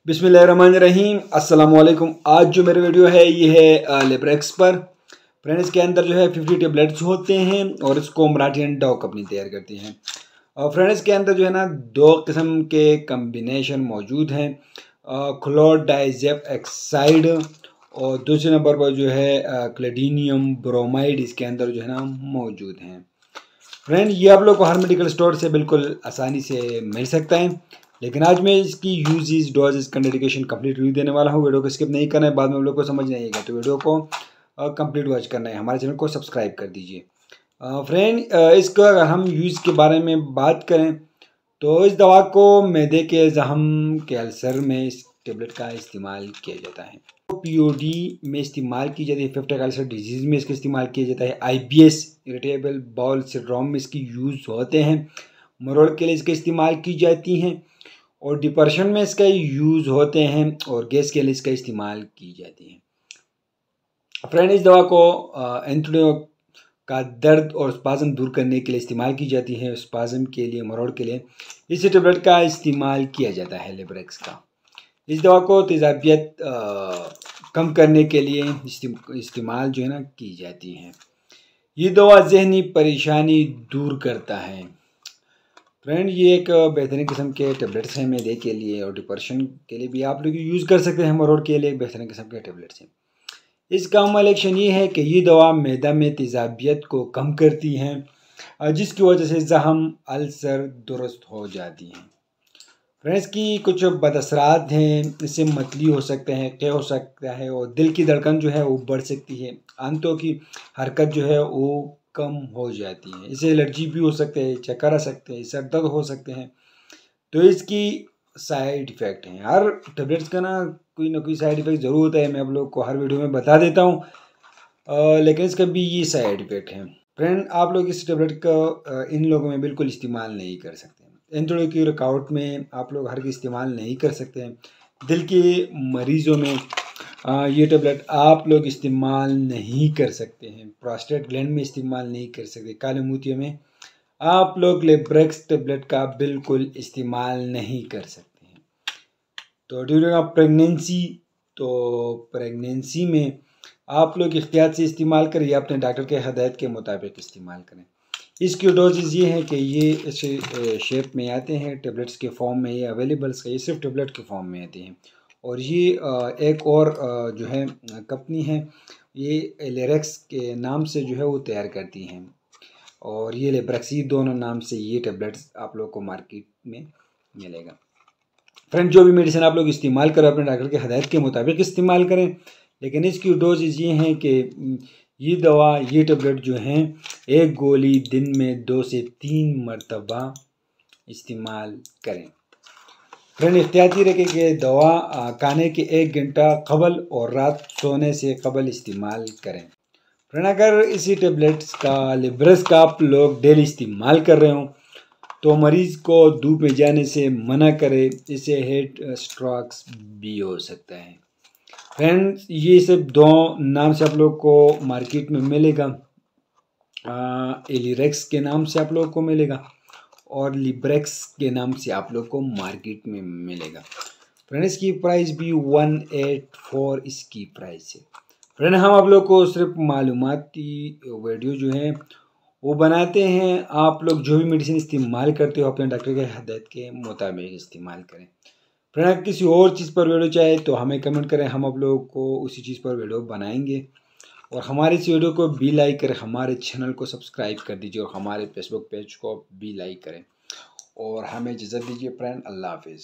बिस्मिल्लाहिर्रहमानिर्रहीम अस्सलामुअलैकुम। आज जो मेरा वीडियो है ये है लिब्रेक्स पर। फ्रेंड्स के अंदर जो है 50 टेबलेट्स होते हैं और इसको मराठी एंड डॉ कंपनी तैयार करती है। और फ्रेंड्स के अंदर जो है ना दो किस्म के कम्बिनेशन मौजूद हैं, क्लोरडाइजेप एक्साइड और दूसरे नंबर पर जो है क्लेडीनियम ब्रोमाइड इसके अंदर जो है ना मौजूद हैं। फ्रेंड ये आप लोग को हर मेडिकल स्टोर से बिल्कुल आसानी से मिल सकता है, लेकिन आज मैं इसकी uses doses contraindication complete review देने वाला हूँ। वीडियो को स्किप नहीं करना है, बाद में आप लोग को समझ नहीं आएगा, तो वीडियो को कंप्लीट वॉच करना है। हमारे चैनल को सब्सक्राइब कर दीजिए। फ्रेंड इसका अगर हम यूज़ के बारे में बात करें तो इस दवा को मैदे के जख्म के अल्सर में इस टेबलेट का इस्तेमाल किया जाता है। पीओडी में इस्तेमाल की जाती है, पेप्टिक अल्सर डिजीज़ में इसका इस्तेमाल किया जाता है, आईबीएस इरिटेबल बाउल सिंड्रोम में इसकी यूज़ होते हैं, मरोड़ के लिए इसका इस्तेमाल की जाती हैं और डिप्रेशन में इसका यूज़ होते हैं और गैस के लिए इसका इस्तेमाल की जाती है। फ्रेंड इस दवा को एंथोडियो का दर्द और स्पाज़म दूर करने के लिए इस्तेमाल की जाती है। स्पाज़म के लिए, मरोड़ के लिए इस टेबलेट का इस्तेमाल किया जाता है लिब्रेक्स का। इस दवा को तेज़ाबियत कम करने के लिए इस्तेमाल जो है ना की जाती है। ये दवा जहनी परेशानी दूर करता है। फ्रेंड ये एक बेहतरीन किस्म के टेबलेट्स हैं मैदे के लिए और डिप्रेशन के लिए भी आप लोग यूज़ कर सकते हैं। मरोड़ के लिए एक बेहतरीन किस्म के टेबलेट्स हैं। इसका अमल एक्शन ये है कि ये दवा मैदा में तेज़ाबियत को कम करती हैं, जिसकी वजह से जख्म अल्सर दुरुस्त हो जाती हैं। फ्रेंड्स की कुछ बदअसरात हैं, इससे मतली हो सकते हैं, क्या हो सकता है और दिल की धड़कन जो है वो बढ़ सकती है, आंतों की हरकत जो है वो कम हो जाती है, इससे एलर्जी भी हो सकते हैं, चक्कर आ सकते हैं, सर दर्द हो सकते हैं। तो इसकी साइड इफ़ेक्ट हैं, हर टेबलेट्स का ना कोई साइड इफ़ेक्ट ज़रूर होता है, मैं आप लोग को हर वीडियो में बता देता हूँ, लेकिन इसका भी ये साइड इफ़ेक्ट हैं। फ्रेंड आप लोग इस टेबलेट का इन लोगों में बिल्कुल इस्तेमाल नहीं कर सकते। एंथोडियो की रुकावट में आप लोग हर इस्तेमाल नहीं कर सकते हैं। दिल के मरीज़ों में ये टेबलेट आप लोग इस्तेमाल नहीं कर सकते हैं। प्रोस्टेट ग्लैंड में इस्तेमाल नहीं कर सकते। काले मोतियों में आप लोग लिब्रेक्स टेबलेट का बिल्कुल इस्तेमाल नहीं कर सकते हैं। तो ड्यूरिंग प्रेगनेंसी में आप लोग एहतियात से इस्तेमाल करें या अपने डॉक्टर के हदायत के मुताबिक इस्तेमाल करें। इसकी डोजेज ये हैं कि ये इस शेप में आते हैं, टेबलेट्स के फॉर्म में ये अवेलेबल है, ये सिर्फ टेबलेट के फॉर्म में आते हैं। और ये एक और जो है कंपनी है, ये लिब्रेक्स के नाम से जो है वो तैयार करती हैं और ये लिब्रेक्स दोनों नाम से ये टेबलेट्स आप लोग को मार्केट में मिलेगा। फ्रेंड जो भी मेडिसिन आप लोग इस्तेमाल करें अपने डॉक्टर के हदायत के मुताबिक इस्तेमाल करें, लेकिन इसकी डोजेज ये हैं कि ये दवा, ये टेबलेट जो हैं एक गोली दिन में 2 से 3 मरतबा इस्तेमाल करें। फ्रेंड एहतियाती रखें कि दवा खाने के 1 घंटा कबल और रात सोने से कबल इस्तेमाल करें। फ्रेंड अगर इसी टेबलेट्स का लिब्रेक्स का आप लोग डेली इस्तेमाल कर रहे हो तो मरीज़ को धूप में जाने से मना करें, इससे हेड स्ट्रोक्स भी हो सकता है। फ्रेंड्स ये सब दो नाम से आप लोग को मार्केट में मिलेगा, एलिरेक्स के नाम से आप लोग को मिलेगा और लिब्रेक्स के नाम से आप लोग को मार्केट में मिलेगा। फ्रेंड्स इसकी प्राइस भी 184 इसकी प्राइस है। फ्रेंड हम आप लोग को सिर्फ मालूमाती वीडियो जो है वो बनाते हैं, आप लोग जो भी मेडिसिन इस्तेमाल करते हो अपने डॉक्टर के हदायत के मुताबिक इस्तेमाल करें। फ्रेंड अगर किसी और चीज़ पर वीडियो चाहे तो हमें कमेंट करें, हम आप लोगों को उसी चीज़ पर वीडियो बनाएंगे। और हमारे इस वीडियो को भी लाइक करें, हमारे चैनल को सब्सक्राइब कर दीजिए और हमारे फेसबुक पेज को भी लाइक करें और हमें इजाज़त दीजिए फ्रेंड। अल्लाह हाफिज़।